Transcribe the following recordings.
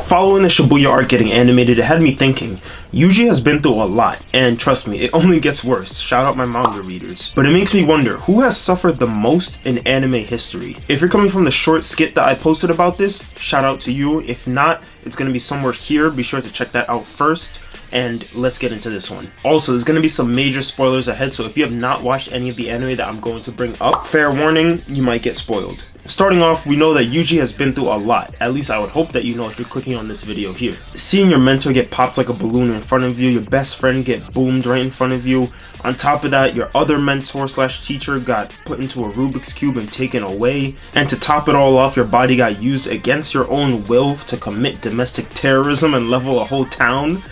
Following the Shibuya arc getting animated, it had me thinking, Yuji has been through a lot, and trust me, it only gets worse. Shout out my manga readers. But it makes me wonder, who has suffered the most in anime history? If you're coming from the short skit that I posted about this, shout out to you. If not, it's going to be somewhere here. Be sure to check that out first. And let's get into this one. Also, there's going to be some major spoilers ahead, so if you have not watched any of the anime that I'm going to bring up, fair warning, you might get spoiled. Starting off, we know that Yuji has been through a lot. At least I would hope that you know if you're clicking on this video here. Seeing your mentor get popped like a balloon in front of you, your best friend get boomed right in front of you. On top of that, your other mentor slash teacher got put into a Rubik's Cube and taken away. And to top it all off, your body got used against your own will to commit domestic terrorism and level a whole town.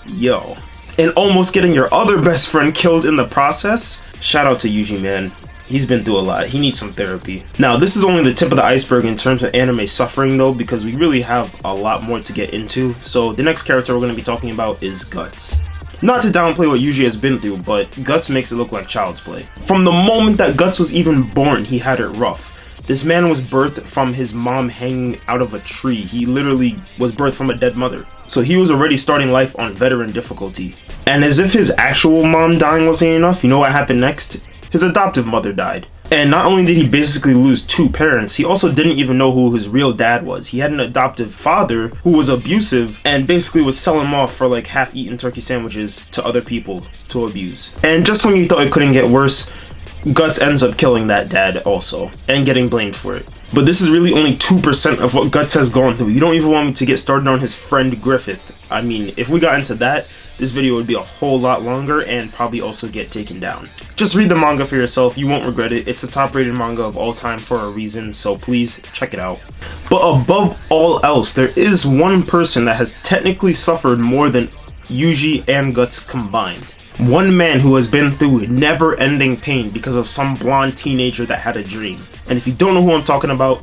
Yo. And almost getting your other best friend killed in the process. Shout out to Yuji, man. He's been through a lot. He needs some therapy. Now, this is only the tip of the iceberg in terms of anime suffering though, because we really have a lot more to get into. So the next character we're going to be talking about is Guts. Not to downplay what Yuji has been through, but Guts makes it look like child's play. From the moment that Guts was even born, he had it rough. This man was birthed from his mom hanging out of a tree. He literally was birthed from a dead mother. So he was already starting life on veteran difficulty. And as if his actual mom dying wasn't enough, you know what happened next? His adoptive mother died. And not only did he basically lose two parents, he also didn't even know who his real dad was. He had an adoptive father who was abusive and basically would sell him off for like half-eaten turkey sandwiches to other people to abuse. And just when you thought it couldn't get worse, Guts ends up killing that dad also and getting blamed for it. But this is really only 2% of what Guts has gone through. You don't even want me to get started on his friend Griffith. I mean, if we got into that, this video would be a whole lot longer and probably also get taken down. Just read the manga for yourself, you won't regret it. It's the top rated manga of all time for a reason, so please check it out. But above all else, there is one person that has technically suffered more than Yuji and Guts combined. One man who has been through never-ending pain because of some blonde teenager that had a dream. And if you don't know who I'm talking about,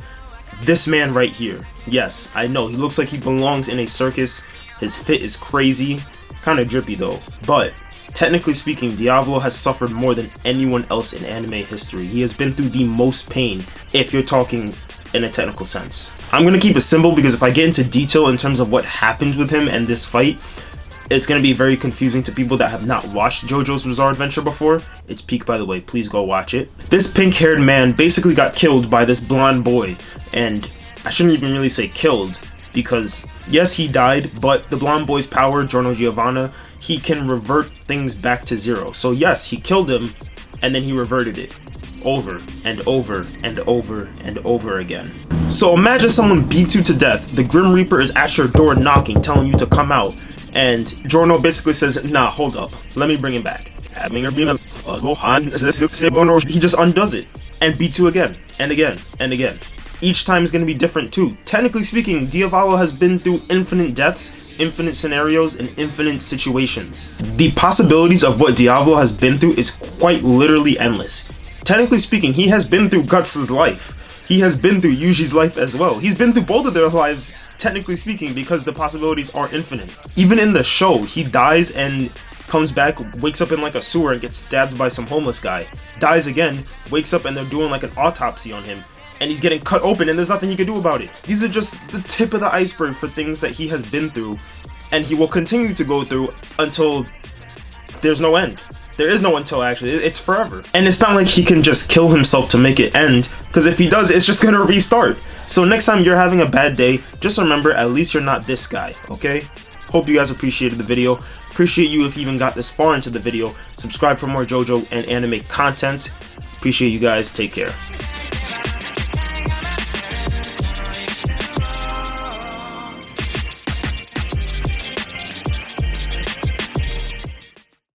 this man right here. Yes, I know, he looks like he belongs in a circus. His fit is crazy. Kind of drippy though. But technically speaking, Diavolo has suffered more than anyone else in anime history. He has been through the most pain, if you're talking in a technical sense. I'm going to keep it simple because if I get into detail in terms of what happened with him and this fight, it's going to be very confusing to people that have not watched JoJo's Bizarre Adventure before. It's peak, by the way. Please go watch it. This pink-haired man basically got killed by this blonde boy. And I shouldn't even really say killed, because yes, he died, but the blonde boy's power, Giorno Giovanna, he can revert things back to zero. So yes, he killed him, and then he reverted it. Over and over and over and over again. So imagine someone beats you to death. The Grim Reaper is at your door knocking, telling you to come out. And Giorno basically says, nah, hold up, let me bring him back. He just undoes it and beats you again and again and again. Each time is going to be different too. Technically speaking, Diavolo has been through infinite deaths, infinite scenarios, and infinite situations. The possibilities of what Diavolo has been through is quite literally endless. Technically speaking, he has been through Guts' life. He has been through Yuji's life as well. He's been through both of their lives, technically speaking, because the possibilities are infinite. Even in the show, he dies and comes back, wakes up in like a sewer and gets stabbed by some homeless guy. Dies again, wakes up and they're doing like an autopsy on him. And he's getting cut open and there's nothing he can do about it. These are just the tip of the iceberg for things that he has been through. And he will continue to go through until there's no end. There is no until, actually. It's forever. And it's not like he can just kill himself to make it end, because if he does, it's just gonna restart. So next time you're having a bad day, just remember, at least you're not this guy, okay? Hope you guys appreciated the video. Appreciate you if you even got this far into the video. Subscribe for more JoJo and anime content. Appreciate you guys. Take care.